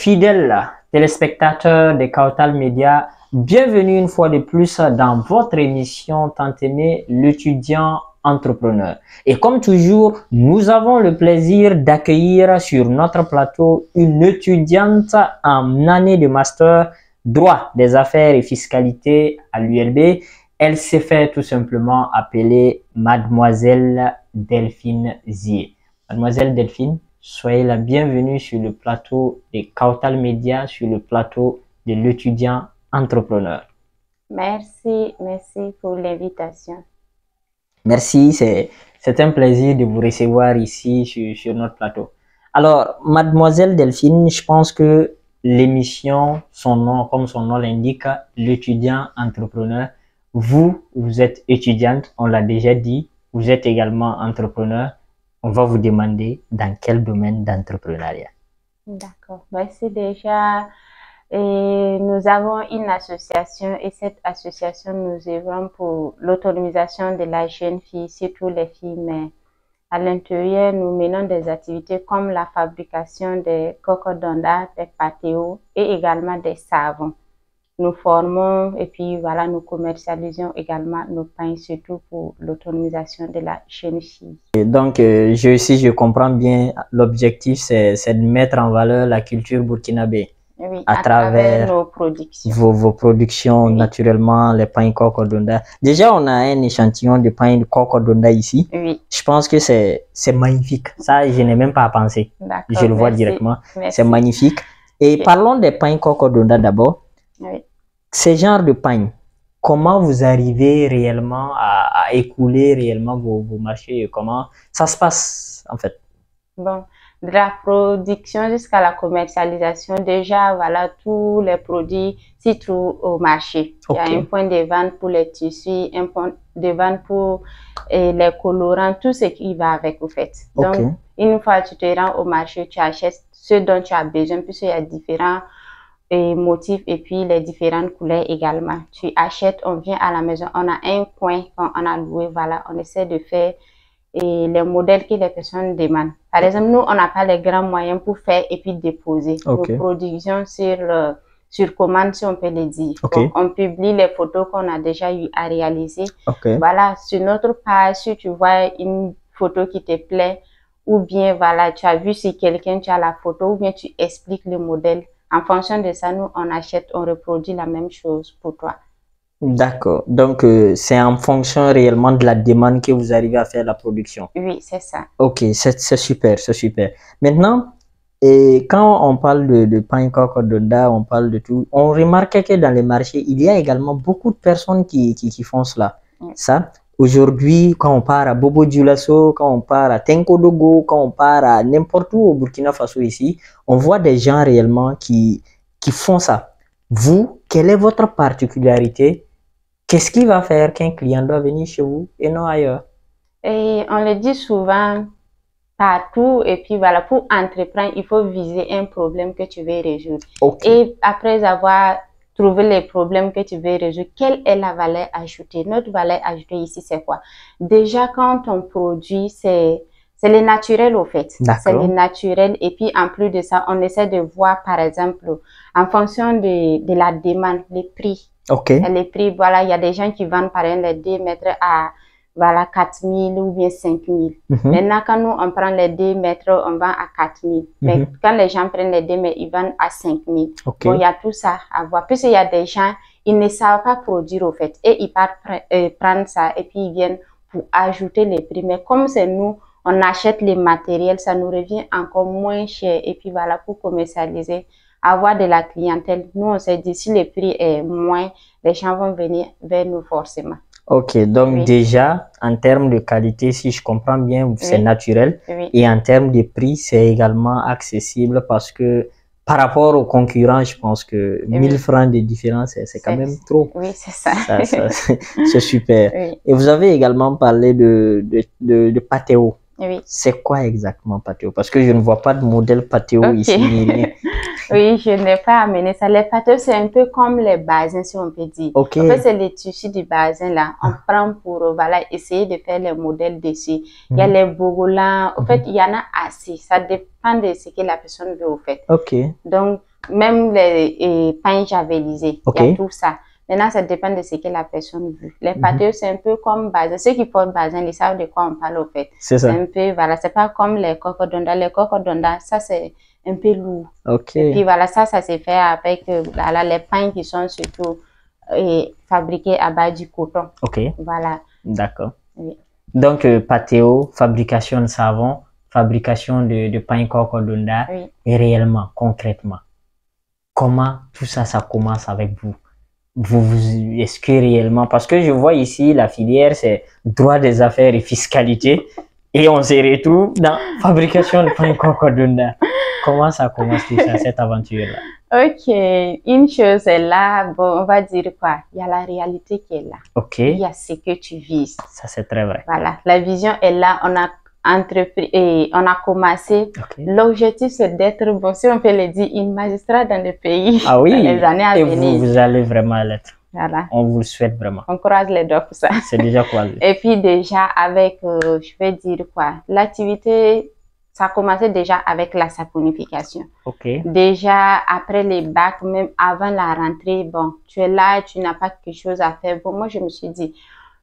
Fidèles téléspectateurs de Kautal Media, bienvenue une fois de plus dans votre émission tant aimée, l'étudiant entrepreneur. Et comme toujours, nous avons le plaisir d'accueillir sur notre plateau une étudiante en année de master droit des affaires et fiscalité à l'ULB. Elle s'est fait tout simplement appeler Mademoiselle Delphine Zier. Mademoiselle Delphine, soyez la bienvenue sur le plateau de Kautal Media, sur le plateau de l'étudiant entrepreneur. Merci pour l'invitation. Merci, c'est un plaisir de vous recevoir ici sur notre plateau. Alors, Mademoiselle Delphine, je pense que l'émission, son nom, comme son nom l'indique, l'étudiant entrepreneur. Vous êtes étudiante, on l'a déjà dit, vous êtes également entrepreneur. On va vous demander dans quel domaine d'entrepreneuriat. D'accord. C'est déjà, nous avons une association et cette association, nous œuvrons pour l'autonomisation de la jeune fille, surtout les filles, mais à l'intérieur, nous menons des activités comme la fabrication des cocodondas, des patéos et également des savons. Nous formons et puis voilà, nous commercialisons également nos pains, surtout pour l'autonomisation de la jeune fille. Et donc, je comprends bien, l'objectif, c'est de mettre en valeur la culture burkinabé. Oui, à travers nos productions. Vos productions, oui. Naturellement, les pains cocodonda. Déjà, on a un échantillon de pains de cocodonda ici. Oui. Je pense que c'est magnifique. Ça, je n'ai même pas à penser. Je le vois directement. C'est magnifique. Et parlons des pains cocodonda d'abord. Oui. Ces genres de pain, comment vous arrivez réellement à écouler réellement vos marchés et comment ça se passe en fait? Bon, de la production jusqu'à la commercialisation, déjà, voilà, tous les produits s'y trouvent au marché. Okay. Il y a un point de vente pour les tissus, un point de vente pour les colorants, tout ce qui va avec, au fait. Okay. Donc, une fois que tu te rends au marché, tu achètes ce dont tu as besoin, puisqu'il y a différents motifs et puis les différentes couleurs également. Tu achètes, on vient à la maison, on a un coin qu'on a loué, voilà, on essaie de faire les modèles que les personnes demandent. Par exemple, nous, on n'a pas les grands moyens pour faire et puis déposer. Okay. Nos productions sur commande, si on peut le dire. Okay. Donc, on publie les photos qu'on a déjà eu à réaliser. Okay. Voilà, sur notre page, si tu vois une photo qui te plaît, ou bien, voilà, tu as vu si quelqu'un, tu as la photo, ou bien tu expliques le modèle. En fonction de ça, nous, on achète, on reproduit la même chose pour toi. D'accord. Donc, c'est en fonction réellement de la demande que vous arrivez à faire la production. Oui, c'est ça. Ok, c'est super, c'est super. Maintenant, quand on parle de pain cocodonda, on parle de tout, on remarque que dans les marchés, il y a également beaucoup de personnes qui font cela. Oui. Ça, aujourd'hui, quand on part à Bobo Dioulasso, quand on part à Tenkodogo, quand on part à n'importe où au Burkina Faso ici, on voit des gens réellement qui font ça. Vous, quelle est votre particularité? Qu'est-ce qui va faire qu'un client doit venir chez vous et non ailleurs? Et on le dit souvent partout et puis voilà, pour entreprendre, il faut viser un problème que tu veux résoudre. Okay. Et après avoir trouvé les problèmes que tu veux résoudre, quelle est la valeur ajoutée? Notre valeur ajoutée ici, c'est quoi? Déjà, quand on produit, c'est le naturel au fait. C'est le naturel. Et puis, en plus de ça, on essaie de voir, par exemple, en fonction de la demande, les prix. Okay. Les prix, voilà, il y a des gens qui vendent par exemple les 2 mètres à voilà, 4 000 ou bien 5 000. Maintenant, quand nous, on prend les 2 mètres, on vend à 4 000. Mais quand les gens prennent les 2 mètres, ils vendent à 5 000. Okay. Bon, il y a tout ça à voir. Puisqu'il y a des gens, ils ne savent pas produire au fait. Et ils partent prendre ça et puis ils viennent pour ajouter les prix. Mais comme c'est nous, on achète les matériels, ça nous revient encore moins cher. Et puis voilà, pour commercialiser, avoir de la clientèle, nous on s'est dit si le prix est moins, les gens vont venir vers nous forcément. Ok, donc oui. Déjà en termes de qualité, si je comprends bien, c'est naturel. Oui. Et en termes de prix, c'est également accessible parce que par rapport aux concurrents, je pense que 1000 francs de différence, c'est quand même trop. Oui, c'est ça. C'est super. Oui. Et vous avez également parlé de patéo. Oui. C'est quoi exactement patéo? Parce que je ne vois pas de modèle patéo ici. Oui, je n'ai pas amené ça. Les patéos, c'est un peu comme les basins, si on peut dire. Okay. En fait, c'est les tissus du basin, là. On prend pour, voilà, essayer de faire les modèles dessus. Il y a les bogolans. En fait, il y en a assez. Ça dépend de ce que la personne veut, au fait. Ok. Donc, même les pains javelisés, Ok. il y a tout ça. Maintenant, ça dépend de ce que la personne veut. Les pâtés, c'est un peu comme bazin. Ceux qui font bazin, ils savent de quoi on parle au fait. C'est C'est ça. un peu, voilà, c'est pas comme les cocodondas. Les cocodondas, ça c'est un peu lourd. Ok. Et puis voilà, ça se fait avec voilà, les pains qui sont surtout fabriqués à base du coton. Ok. Voilà. D'accord. Oui. Donc, Patéo, fabrication de savon, fabrication de pain cocodonda, Oui. et réellement, concrètement, comment tout ça, ça commence avec vous? Est-ce que réellement, parce que je vois ici, la filière, c'est droit des affaires et fiscalité, et on se retrouve dans fabrication de pain cocodonda. Comment ça commence tout ça, cette aventure-là? Ok, une chose est là, bon, on va dire quoi? Il y a la réalité qui est là. Ok, Il y a ce que tu vises. ça c'est très vrai. Voilà, la vision est là, on a entrepris et on a commencé. Ok. L'objectif, c'est d'être, bon, si on peut le dire, une magistrat dans le pays Ah oui, dans les années à et venir. vous allez vraiment l'être. Voilà, On vous le souhaite vraiment. on croise les doigts pour ça. C'est déjà croisé. Et puis déjà avec, je vais dire quoi, l'activité, ça a commencé déjà avec la saponification. Ok, Déjà après les bacs, même avant la rentrée, bon, tu es là, tu n'as pas quelque chose à faire. Bon, moi je me suis dit,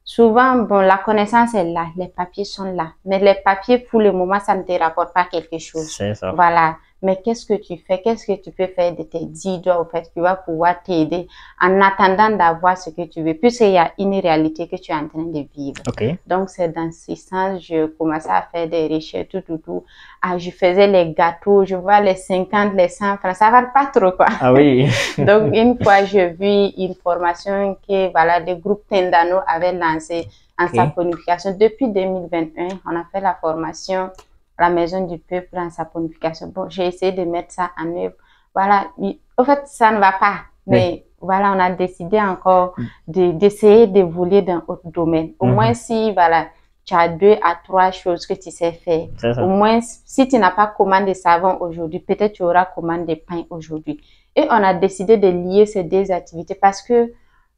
souvent, bon, la connaissance est là, les papiers sont là, mais les papiers pour le moment, ça ne te rapporte pas quelque chose. c'est ça. Voilà. Mais qu'est-ce que tu fais? Qu'est-ce que tu peux faire de tes 10 doigts au fait qui va pouvoir t'aider en attendant d'avoir ce que tu veux, puisqu'il y a une réalité que tu es en train de vivre. Ok, Donc, c'est dans ce sens, je commençais à faire des recherches, tout. Ah, je faisais les gâteaux, je vois les 50, les 100 francs, ça va pas trop, quoi. ah oui. Donc, une fois, j'ai vu une formation que, voilà, le groupe Tendano avait lancé en Ok. saponification. Depuis 2021, on a fait la formation à la Maison du Peuple en saponification. Bon, j'ai essayé de mettre ça en œuvre. Voilà, au fait, ça ne va pas. Mais voilà, on a décidé encore d'essayer d'évoluer dans autre domaine. Au moins, si, voilà, tu as 2 à 3 choses que tu sais faire. C'est ça. Au moins, si tu n'as pas commande de savon aujourd'hui, peut-être tu auras commande de pain aujourd'hui. Et on a décidé de lier ces 2 activités parce que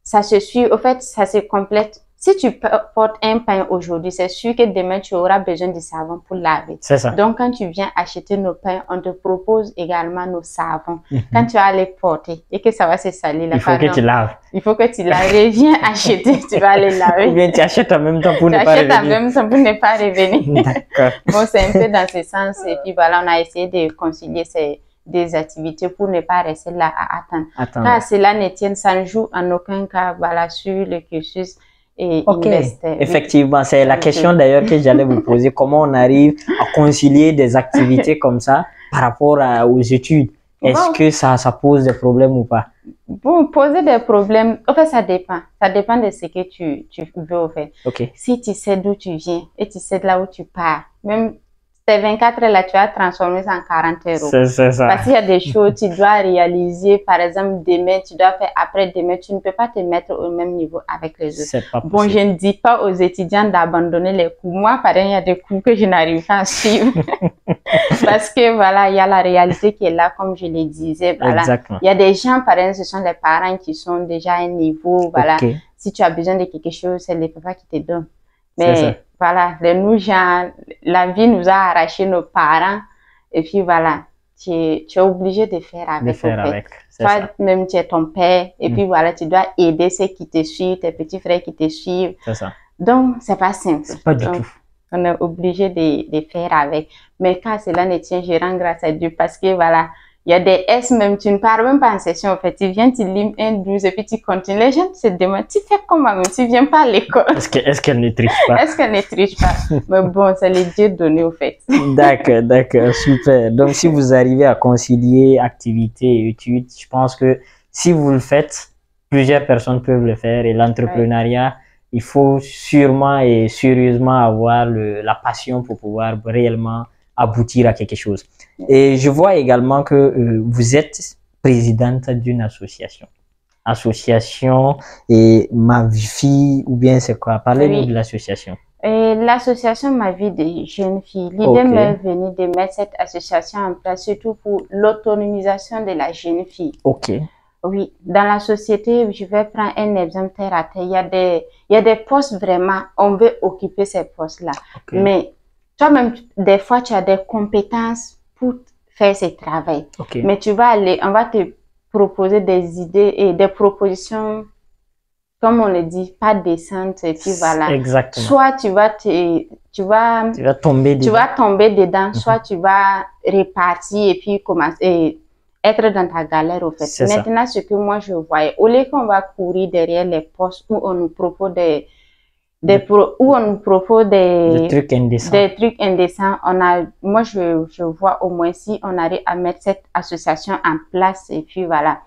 ça se suit, au fait, ça se complète. Si tu portes un pain aujourd'hui, c'est sûr que demain, tu auras besoin de savon pour laver. C'est ça. Donc, quand tu viens acheter nos pains, on te propose également nos savons. Quand tu vas les porter et que ça va se salir, Il faut que tu laves. il faut que tu laves. Reviens acheter, tu vas les laver. Ou bien tu achètes en même temps pour ne Tu pas achètes en revenir. même temps pour ne pas revenir. D'accord. Bon, c'est un peu dans ce sens. Et puis voilà, on a essayé de concilier ces 2 activités pour ne pas rester là à attendre. Attends. Car cela ne tient, ça ne joue en aucun cas, voilà, sur le cursus et Ok, universitaire. effectivement, c'est la question d'ailleurs que j'allais vous poser. Comment on arrive à concilier des activités comme ça par rapport aux études? Est-ce que ça pose des problèmes ou pas? Bon, poser des problèmes, en fait, ça dépend. Ça dépend de ce que tu veux, en fait. Ok, Si tu sais d'où tu viens et tu sais de là où tu pars, même ces 24 heures là, tu vas transformer ça en 40 euros. c'est ça. Parce qu'il y a des choses que tu dois réaliser, par exemple, demain, tu dois faire après demain, tu ne peux pas te mettre au même niveau avec les autres. C'est pas Bon, possible. je ne dis pas aux étudiants d'abandonner les cours. Moi, par exemple, il y a des cours que je n'arrive pas à suivre. Parce que, voilà, il y a la réalité qui est là, comme je le disais. Voilà. Exactement. Il y a des gens, par exemple, ce sont les parents qui sont déjà à un niveau, voilà. Ok. Si tu as besoin de quelque chose, c'est les papas qui te donnent. C'est ça. Mais, voilà, nous, gens, la vie nous a arraché nos parents. Et puis, voilà, tu es obligé de faire avec. De faire en fait. avec. C'est ça. Toi-même, tu es ton père. Et puis, voilà, tu dois aider ceux qui te suivent, tes petits frères qui te suivent. C'est ça. Donc, c'est pas simple. C'est pas du Donc, tout. on est obligé de faire avec. Mais quand cela ne tient, je rends grâce à Dieu parce que voilà, il y a des S même, tu ne pars même pas en session en fait. Tu viens, tu limes 1, 12 et puis tu continues. Les gens se demandent, tu fais comment même, tu viens pas à l'école. Est-ce qu'elle ne triche pas? Est-ce qu'elle ne triche pas? Mais bon, c'est le Dieu donné au fait. D'accord, super. Donc, si vous arrivez à concilier activité et études, je pense que si vous le faites, plusieurs personnes peuvent le faire. Et l'entrepreneuriat, il faut sûrement et sérieusement avoir la passion pour pouvoir réellement aboutir à quelque chose. Et je vois également que vous êtes présidente d'une association. Association et Ma Fille, ou bien c'est quoi? Parlez-nous de l'association. L'association Ma Vie des jeunes filles, l'idée m'est venue de mettre cette association en place, surtout pour l'autonomisation de la jeune fille. Ok. Oui, dans la société, je vais prendre un exemple terre à terre. Il y a des postes vraiment, on veut occuper ces postes-là. Okay. Mais toi-même, des fois, tu as des compétences pour faire ce travail. Ok. Mais tu vas aller, on va te proposer des idées et des propositions, comme on le dit, pas décentes, et puis voilà. Exactement. Soit tu vas tomber dedans, soit tu vas répartir et puis commencer, et être dans ta galère, au fait. Maintenant, ce que moi je voyais, au lieu qu'on va courir derrière les postes où on nous propose des trucs indécents. Des trucs indécents. Moi, je vois au moins si on arrive à mettre cette association en place et puis voilà.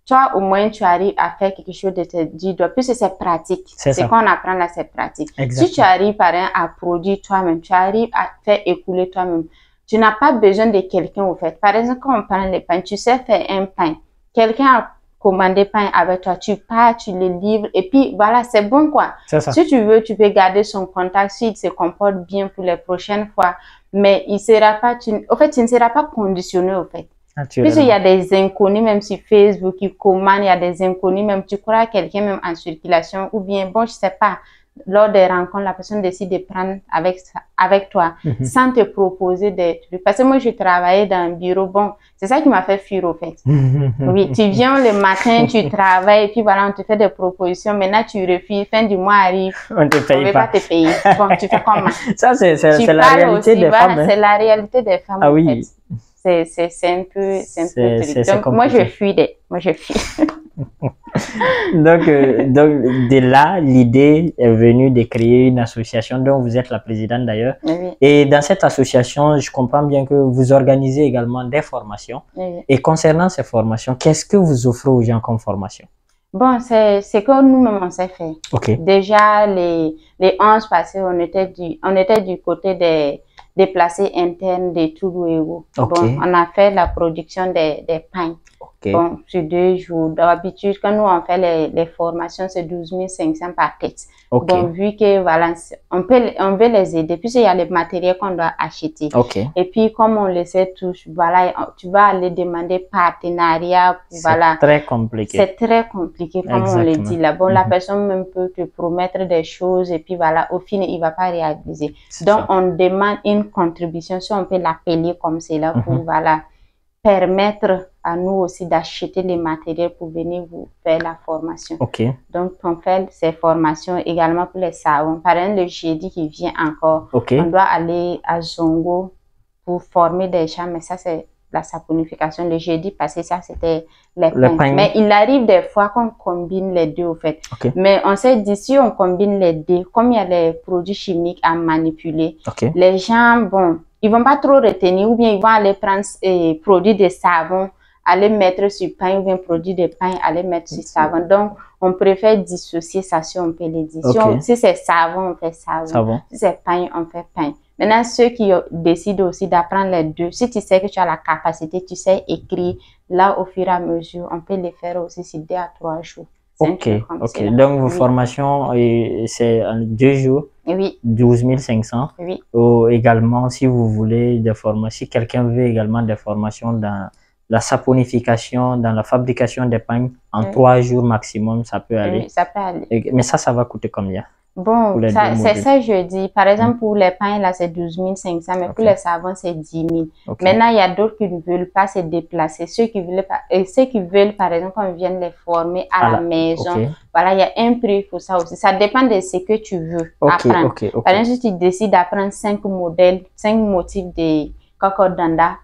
Toi, au moins, tu arrives à faire quelque chose de tes 10 doigts, puisque c'est pratique. C'est qu'on apprend là, c'est pratique. Exactement. Si tu arrives, par exemple, à produire toi-même, tu arrives à faire écouler toi-même, tu n'as pas besoin de quelqu'un, au fait. Par exemple, quand on prend les pains, tu sais faire un pain. Quelqu'un a commandé pain avec toi, tu pars, tu le livres, et puis voilà, c'est bon, quoi. Si tu veux, tu peux garder son contact, s'il se comporte bien pour les prochaines fois, mais il sera pas, au fait, tu ne seras pas conditionné, au fait. Puisqu'il y a des inconnus, même sur Facebook, qui commandent, il y a des inconnus, même tu crois à quelqu'un, même en circulation, ou bien, bon, je sais pas, lors des rencontres, la personne décide de prendre avec toi, sans te proposer des trucs. Parce que moi, je travaillais dans un bureau, bon, c'est ça qui m'a fait fuir, au fait. Oui, tu viens le matin, tu travailles, et puis voilà, on te fait des propositions, maintenant tu refuses, fin du mois arrive, on te paye pas te payer. Bon, tu fais comment? Ça, c'est la réalité des femmes. C'est la réalité des femmes, ah oui. En fait. C'est un peu donc moi je fuis donc de là l'idée est venue de créer une association dont vous êtes la présidente d'ailleurs. Oui. Et dans cette association, je comprends bien que vous organisez également des formations. Oui. Et concernant ces formations, qu'est-ce que vous offrez aux gens comme formation? Bon, c'est que nous-mêmes on s'est fait. Okay. Déjà les 11 passés, on était du côté des déplacés internes de Toulouéo. Okay. Bon, on a fait la production des pains. Okay. Bon, sur 2 jours. D'habitude, quand nous on fait les formations, c'est 12 500 par tête. Okay. Bon, vu que voilà, on veut les aider, puisqu'il y a les matériels qu'on doit acheter. Okay. Et puis, comme on le sait tous, voilà, tu vas aller demander partenariat. Voilà. C'est très compliqué. C'est très compliqué, comme on le dit là. Bon, la personne même peut te promettre des choses et puis voilà, au final, il va pas réaliser. Donc, on demande une contribution, si on peut l'appeler comme cela, pour voilà, permettre à nous aussi d'acheter les matériels pour venir vous faire la formation. Okay. Donc, on fait ces formations également pour les savons. Par exemple, le jeudi qui vient encore, okay. On doit aller à Zongo pour former des gens, mais ça, c'est la saponification. Le jeudi passé, ça, c'était les pains. Mais il arrive des fois qu'on combine les deux, au fait. Okay. Mais on s'est dit, si on combine les deux, comme il y a les produits chimiques à manipuler, okay. Les gens, bon, ils vont pas trop retenir, ou bien ils vont aller prendre produits de savon, aller mettre sur pain, ou bien produits de pain, aller mettre sur savon. Donc, on préfère dissocier ça, si on peut le dire. Okay. Si c'est savon, on fait savon. Si c'est pain, on fait pain. Maintenant, ceux qui décident aussi d'apprendre les deux, si tu sais que tu as la capacité, tu sais écrire, là, au fur et à mesure, on peut les faire aussi sur 2 à 3 jours. Ok. Donc, vos formations, c'est en 2 jours. Oui. 12 500. Oui. Ou également, si vous voulez des formations, si quelqu'un veut également des formations dans la saponification, dans la fabrication des pains, en 3 jours maximum, ça peut aller. Oui, ça peut aller. Mais ça va coûter combien? Bon, c'est ça je dis. Par exemple, pour les pains, là, c'est 12 500, mais pour les savons, c'est 10 000. Maintenant, il y a d'autres qui ne veulent pas se déplacer. Ceux qui veulent, par exemple, qu'on vienne les former à la maison. Voilà, il y a un prix pour ça aussi. Ça dépend de ce que tu veux apprendre. Par exemple, si tu décides d'apprendre 5 modèles, 5 motifs de cocodanda,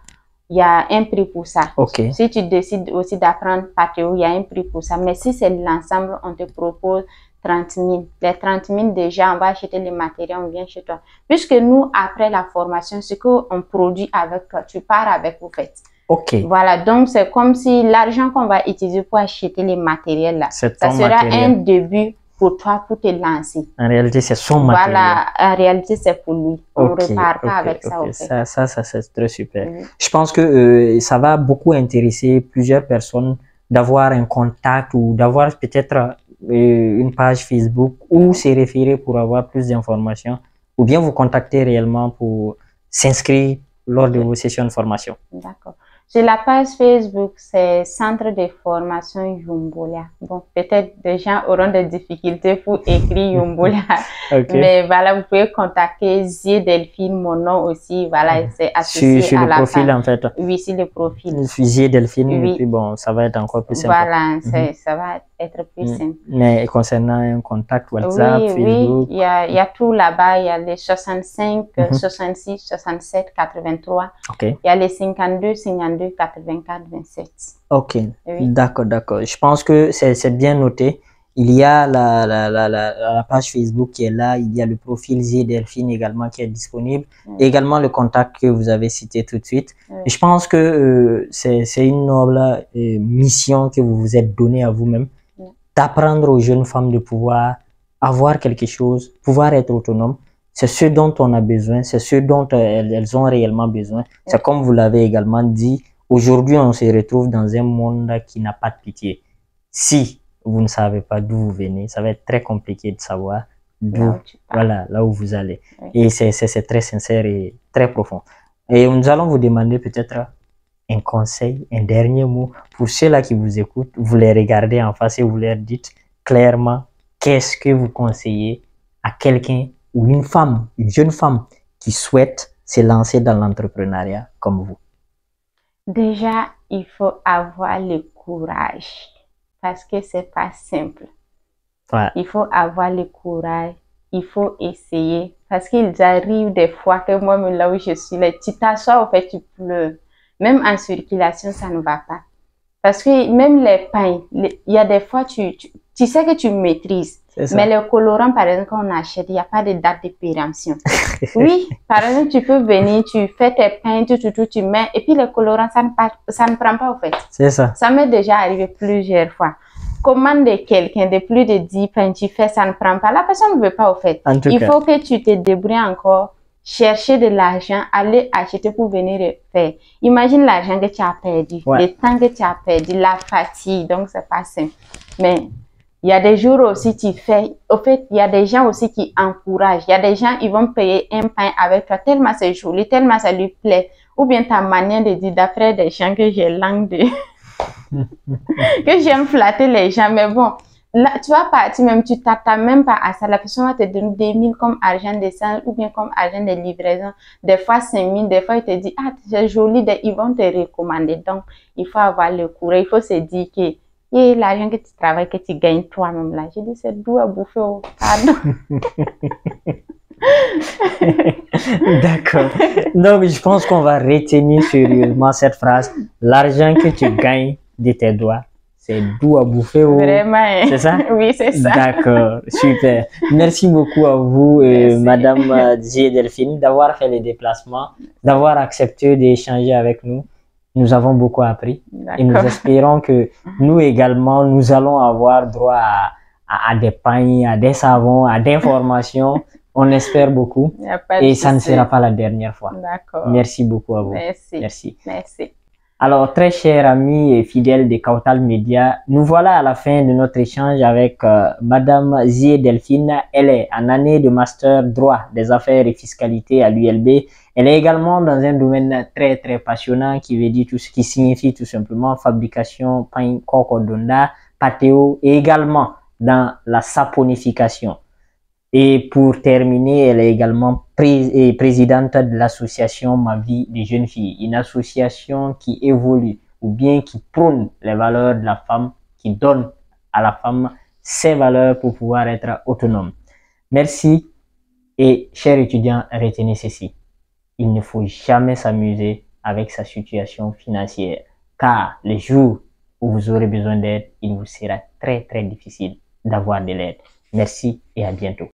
il y a un prix pour ça. Si tu décides aussi d'apprendre patéo, il y a un prix pour ça. Mais si c'est l'ensemble, on te propose 30 000. Les 30 000, déjà, on va acheter les matériaux, on vient chez toi. Puisque nous, après la formation, ce qu'on produit avec toi, tu pars avec, vous faites. Voilà, donc c'est comme si l'argent qu'on va utiliser pour acheter les matériels là, ça sera un début pour toi, pour te lancer. En réalité, c'est son matériel. Voilà, en réalité, c'est pour lui. On ne repart pas avec ça, au fait. Ça c'est très super. Je pense que ça va beaucoup intéresser plusieurs personnes d'avoir un contact ou d'avoir peut-être une page Facebook ou se référer pour avoir plus d'informations ou bien vous contacter réellement pour s'inscrire lors de vos sessions de formation. D'accord. Sur la page Facebook, c'est Centre de formation Yumbolia. Bon, peut-être des gens auront des difficultés pour écrire Yumbolia. Ok. Mais voilà, vous pouvez contacter Zie Delphine, mon nom aussi. Voilà, c'est associé Sur à le la profil, page. en fait. Oui, sur le profil. Fusier Delphine, et Oui. puis bon, ça va être encore plus simple. Voilà, ça va être plus simple. Mais concernant un contact WhatsApp, Oui, Facebook. oui, il y a tout là-bas. Il y a les 65, 66, 67, 83. Ok. Il y a les 52, 52, 84, 27. Ok, Oui. d'accord, d'accord. Je pense que c'est bien noté. Il y a la page Facebook qui est là, il y a le profil Zie Delphine également qui est disponible, et également le contact que vous avez cité tout de suite. Et je pense que c'est une noble mission que vous vous êtes donnée à vous-même, d'apprendre aux jeunes femmes de pouvoir avoir quelque chose, pouvoir être autonomes. C'est ce dont on a besoin, c'est ce dont elles ont réellement besoin. C'est comme vous l'avez également dit, aujourd'hui on se retrouve dans un monde qui n'a pas de pitié. Si vous ne savez pas d'où vous venez, ça va être très compliqué de savoir d'où, voilà, là où vous allez. Et c'est très sincère et très profond. Et nous allons vous demander peut-être un conseil, un dernier mot pour ceux-là qui vous écoutent. Vous les regardez en face et vous leur dites clairement qu'est-ce que vous conseillez à quelqu'un ou une femme, une jeune femme qui souhaite se lancer dans l'entrepreneuriat comme vous. Déjà, il faut avoir le courage parce que c'est pas simple. Ouais. Il faut avoir le courage, il faut essayer parce qu'il arrive des fois que moi, là où je suis, là, tu t'assois, au fait, tu pleures. Même en circulation, ça ne va pas. Parce que même les pains, il y a des fois, tu sais que tu maîtrises. Mais les colorants, par exemple, quand on achète, il n'y a pas de date de péremption. Oui, par exemple, tu peux venir, tu fais tes pains, tu mets, et puis les colorants, ça ne prend pas, au fait. C'est ça. Ça m'est déjà arrivé plusieurs fois. Commande quelqu'un de plus de 10 pains, tu fais, ça ne prend pas. La personne ne veut pas, au fait. Il faut que tu te débrouilles encore, chercher de l'argent, aller acheter pour venir faire. Imagine l'argent que tu as perdu, le temps que tu as perdu, la fatigue, donc c'est pas simple. Mais il y a des jours aussi tu fais, au fait, il y a des gens aussi qui encouragent. Il y a des gens, ils vont payer un pain avec toi, tellement c'est joli, tellement ça lui plaît. Ou bien ta manière de dire, d'après des gens que j'ai langue de... que j'aime flatter les gens, mais bon, là, tu vas partir même, tu t'attends même pas à ça. La personne va te donner 2000 comme argent d'essence ou bien comme argent de livraison. Des fois 5000, des fois il te dit, ah, c'est joli, ils vont te recommander. Donc, il faut avoir le courage, il faut se dire que l'argent que tu travailles, que tu gagnes toi-même là. Je dis, c'est doux à bouffer, oh, pardon. D'accord. Donc, je pense qu'on va retenir sérieusement cette phrase. L'argent que tu gagnes de tes doigts, c'est doux à bouffer. Oh. Vraiment. C'est ça? Oui, c'est ça. D'accord, super. Merci beaucoup à vous, Madame Zie Delphine, d'avoir fait les déplacements, d'avoir accepté d'échanger avec nous. Nous avons beaucoup appris et nous espérons que nous également, nous allons avoir droit à des pains, à des savons, à des formations. On espère beaucoup et ça ne sera pas la dernière fois. D'accord. Merci beaucoup à vous. Merci. Merci. Merci. Alors, très chers amis et fidèles de Kautal Media, nous voilà à la fin de notre échange avec Madame Zie Delphine. Elle est en année de master droit des affaires et fiscalité à l'ULB. Elle est également dans un domaine très très passionnant qui veut dire tout ce qui signifie tout simplement fabrication, pain, cocodonda, patéo et également dans la saponification. Et pour terminer, elle est également présidente de l'association Ma Vie des jeunes filles, une association qui évolue ou bien qui prône les valeurs de la femme, qui donne à la femme ses valeurs pour pouvoir être autonome. Merci et chers étudiants, retenez ceci. Il ne faut jamais s'amuser avec sa situation financière car le jour où vous aurez besoin d'aide, il vous sera très très difficile d'avoir de l'aide. Merci et à bientôt.